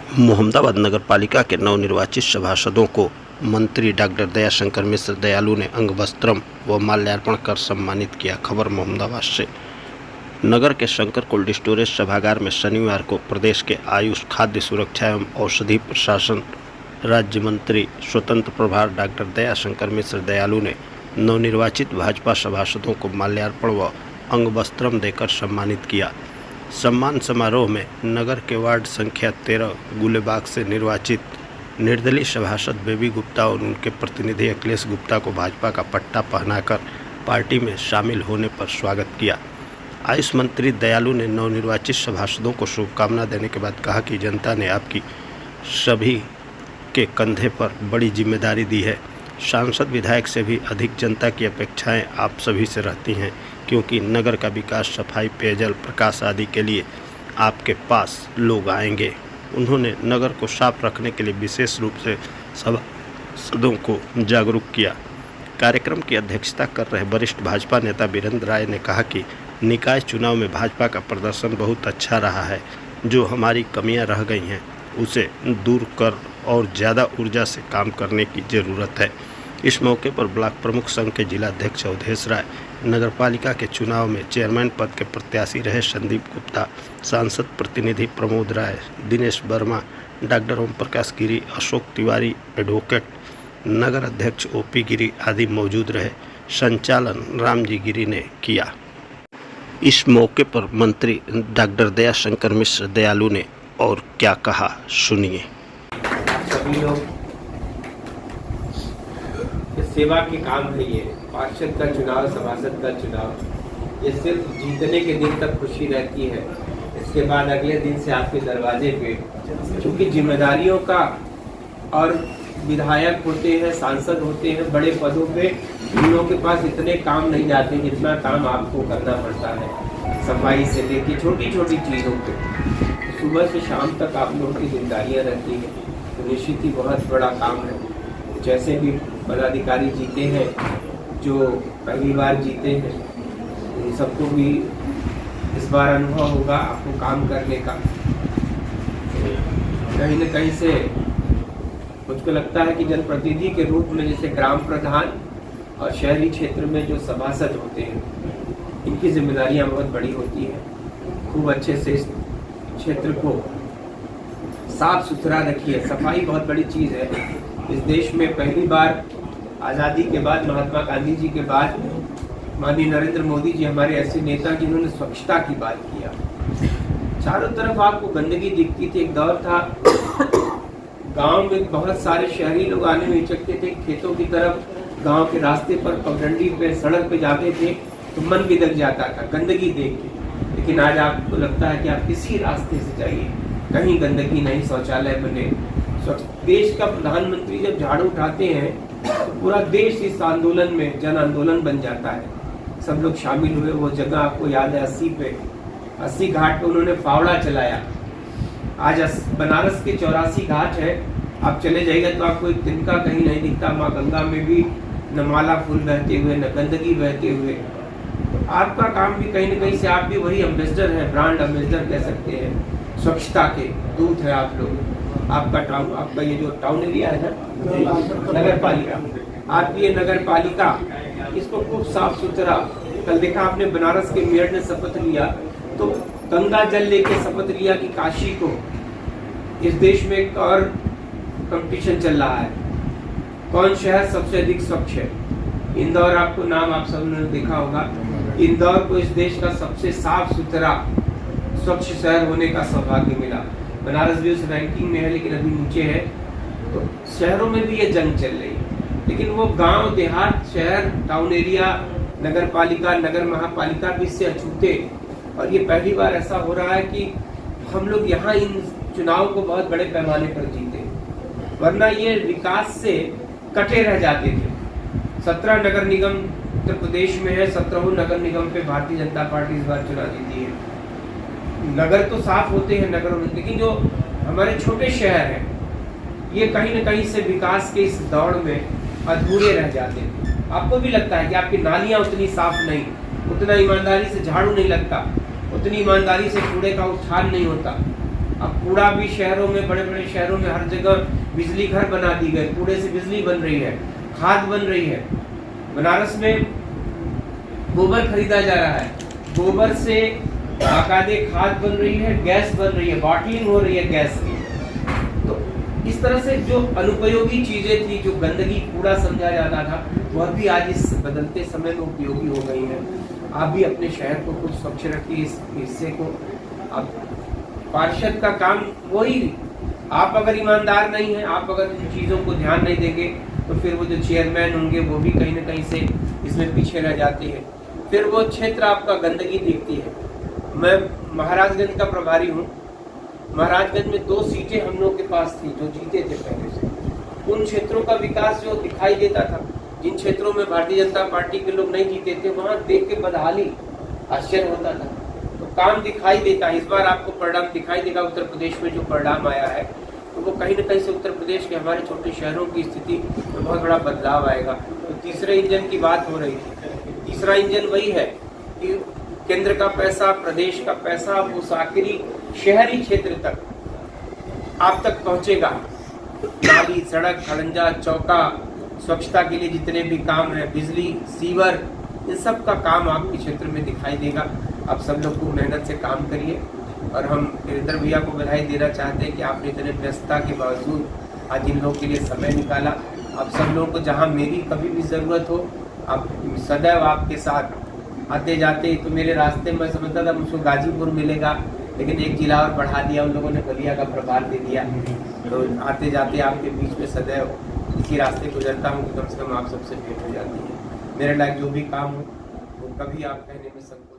मोहम्मदाबाद नगर पालिका के नवनिर्वाचित सभासदों को मंत्री डॉक्टर दयाशंकर मिश्र दयालु ने अंगवस्त्रम व माल्यार्पण कर सम्मानित किया। खबर मोहम्मदाबाद से। नगर के शंकर कोल्ड स्टोरेज सभागार में शनिवार को प्रदेश के आयुष, खाद्य सुरक्षा एवं औषधि प्रशासन राज्य मंत्री स्वतंत्र प्रभार डॉक्टर दयाशंकर मिश्र दयालु ने नवनिर्वाचित भाजपा सभासदों को माल्यार्पण व अंगवस्त्रम देकर सम्मानित किया। सम्मान समारोह में नगर के वार्ड संख्या 13 गुलेबाग से निर्वाचित निर्दलीय सभासद बेबी गुप्ता और उनके प्रतिनिधि अखिलेश गुप्ता को भाजपा का पट्टा पहनाकर पार्टी में शामिल होने पर स्वागत किया। आयुष मंत्री दयालु ने नवनिर्वाचित सभासदों को शुभकामना देने के बाद कहा कि जनता ने आपकी सभी के कंधे पर बड़ी जिम्मेदारी दी है। सांसद विधायक से भी अधिक जनता की अपेक्षाएं आप सभी से रहती हैं, क्योंकि नगर का विकास, सफाई, पेयजल, प्रकाश आदि के लिए आपके पास लोग आएंगे। उन्होंने नगर को साफ रखने के लिए विशेष रूप से सभासदों को जागरूक किया। कार्यक्रम की अध्यक्षता कर रहे वरिष्ठ भाजपा नेता वीरेंद्र राय ने कहा कि निकाय चुनाव में भाजपा का प्रदर्शन बहुत अच्छा रहा है। जो हमारी कमियां रह गई हैं उसे दूर कर और ज़्यादा ऊर्जा से काम करने की ज़रूरत है। इस मौके पर ब्लॉक प्रमुख संघ के जिलाध्यक्ष अवधेश राय, नगर पालिका के चुनाव में चेयरमैन पद के प्रत्याशी रहे संदीप गुप्ता, सांसद प्रतिनिधि प्रमोद राय, दिनेश वर्मा, डॉक्टर ओम प्रकाश गिरी, अशोक तिवारी, एडवोकेट, नगर अध्यक्ष ओपी गिरी आदि मौजूद रहे। संचालन रामजी गिरी ने किया। इस मौके पर मंत्री डॉक्टर दयाशंकर मिश्र दयालु ने और क्या कहा, सुनिए। सभी लोग सेवा के काम है। ये पार्षद का चुनाव, सभासद का चुनाव, ये सिर्फ जीतने के दिन तक खुशी रहती है। इसके बाद अगले दिन से आपके दरवाजे पे चूंकि जिम्मेदारियों का, और विधायक होते हैं, सांसद होते हैं, बड़े पदों पे इन लोगों के पास इतने काम नहीं जाते जितना काम आपको करना पड़ता है। सफाई से लेकर छोटी छोटी चीज़ों पे सुबह से शाम तक आप लोगों की जिम्मेदारियाँ रहती हैं, तो निश्चित ही बहुत बड़ा काम है। जैसे भी पदाधिकारी जीते हैं, जो पहली बार जीते हैं, उन सबको भी इस बार अनुभव होगा आपको काम करने का। कहीं न कहीं से मुझको लगता है कि जनप्रतिनिधि के रूप में जैसे ग्राम प्रधान और शहरी क्षेत्र में जो सभासद होते हैं, इनकी जिम्मेदारियां बहुत बड़ी होती हैं। खूब अच्छे से इस क्षेत्र को साफ सुथरा रखिए। सफाई बहुत बड़ी चीज़ है। इस देश में पहली बार आज़ादी के बाद, महात्मा गांधी जी के बाद, माननीय नरेंद्र मोदी जी हमारे ऐसे नेता जिन्होंने स्वच्छता की बात किया। चारों तरफ आपको गंदगी दिखती थी। एक दौर था गांव में बहुत सारे शहरी लोग आने में हिचकते थे, खेतों की तरफ, गांव के रास्ते पर, पगडंडी पे, सड़क पे जाते थे तो मन भी दग जाता था गंदगी देख के। लेकिन आज आपको लगता है कि आप किसी रास्ते से जाइए, कहीं गंदगी नहीं, शौचालय बने। देश का प्रधानमंत्री जब झाड़ू उठाते हैं तो पूरा देश इस आंदोलन में जन आंदोलन बन जाता है। सब लोग शामिल हुए। वो जगह आपको याद है 80 घाट पे उन्होंने फावड़ा चलाया। आज बनारस के 84 घाट है। आप चले जाइएगा तो आपको एक तिनका कहीं नहीं दिखता। माँ गंगा में भी न माला फूल बहते हुए, न गंदगी बहते हुए। तो आपका काम भी कहीं न कहीं से, आप भी वही एम्बेसडर हैं, ब्रांड एम्बेसडर कह सकते हैं, स्वच्छता के दूत है आप लोग। आपका ये जो टाउन एरिया है ना, नगर पालिका, आपकी ये नगर पालिका, इसको खूब साफ सुथरा। कल देखा आपने बनारस के मेयर ने शपथ लिया, तो गंगा जल लेके शपथ लिया कि काशी को, इस देश में एक और कंपटीशन चल रहा है, कौन शहर सबसे अधिक स्वच्छ है। इंदौर, आपको नाम आप सब ने देखा होगा, इंदौर को इस देश का सबसे साफ सुथरा स्वच्छ शहर होने का सौभाग्य मिला। बनारस भी उस रैंकिंग में है, लेकिन अभी नीचे है। तो शहरों में भी ये जंग चल रही है, लेकिन वो गांव, देहात, शहर, टाउन एरिया, नगर पालिका, नगर महापालिका भी इससे अछूते। और ये पहली बार ऐसा हो रहा है कि हम लोग यहाँ इन चुनाव को बहुत बड़े पैमाने पर जीते, वरना ये विकास से कटे रह जाते थे। 17 नगर निगम उत्तर प्रदेश में है, 17 नगर निगम पे भारतीय जनता पार्टी इस बार चुनाव जीती है। नगर तो साफ होते हैं नगरों में, लेकिन जो हमारे छोटे शहर हैं, ये कहीं न कहीं से विकास के इस दौड़ में अधूरे रह जाते हैं। आपको भी लगता है कि आपकी नालियां उतनी साफ नहीं, उतना ईमानदारी से झाड़ू नहीं लगता, उतनी ईमानदारी से कूड़े का उठान नहीं होता। अब कूड़ा भी शहरों में, बड़े बड़े शहरों में हर जगह बिजली घर बना दी गई, कूड़े से बिजली बन रही है, खाद बन रही है। बनारस में गोबर खरीदा जा रहा है, गोबर से बाकायदे खाद बन रही है, गैस बन रही है, बॉटलिंग हो रही है गैस की। तो इस तरह से जो अनुपयोगी चीजें थी, जो गंदगी कूड़ा समझा जाता था, वह भी आज इस बदलते समय में उपयोगी हो गई है। आप भी अपने शहर को कुछ स्वच्छ रखिए, इस हिस्से को। अब पार्षद का काम वही, आप अगर ईमानदार नहीं हैं, आप अगर इन चीज़ों को ध्यान नहीं देंगे, तो फिर वो जो चेयरमैन होंगे वो भी कहीं ना कहीं से इसमें पीछे रह जाते हैं। फिर वो क्षेत्र आपका गंदगी दिखती है। मैं महाराजगंज का प्रभारी हूँ। महाराजगंज में 2 सीटें हम लोग के पास थी जो जीते थे पहले से। उन क्षेत्रों का विकास जो दिखाई देता था, जिन क्षेत्रों में भारतीय जनता पार्टी के लोग नहीं जीते थे, वहाँ देख के बदहाली, आश्चर्य होता था। तो काम दिखाई देता है। इस बार आपको परिणाम दिखाई देगा। उत्तर प्रदेश में जो परिणाम आया है, तो वो कहीं न कहीं से उत्तर प्रदेश के हमारे छोटे शहरों की स्थिति में बहुत बड़ा बदलाव आएगा। तो तीसरे इंजन की बात हो रही थी। तीसरा इंजन वही है कि केंद्र का पैसा, प्रदेश का पैसा उस आखिरी शहरी क्षेत्र तक आप तक पहुंचेगा। नाली, सड़क, खड़ंजा, चौका, स्वच्छता के लिए जितने भी काम है, बिजली, सीवर, इन सब का काम आपके क्षेत्र में दिखाई देगा। आप सब लोग खूब मेहनत से काम करिए। और हम वीरेंद्र भैया को बधाई देना चाहते हैं कि आपने इतने व्यस्तता के बावजूद आज इन लोगों के लिए समय निकाला। आप सब लोगों को जहां मेरी कभी भी ज़रूरत हो, आप सदैव आपके साथ आते जाते। तो मेरे रास्ते में समझता था मुझको गाजीपुर मिलेगा, लेकिन एक जिला और बढ़ा दिया उन लोगों ने, बलिया का प्रभार दे दिया। तो आते जाते आपके बीच में सदैव इसी रास्ते गुजरता हूँ कि कम से कम आप सबसे भेंट हो जाती है। मेरे लायक जो भी काम हो वो कभी आप कहने में संकोच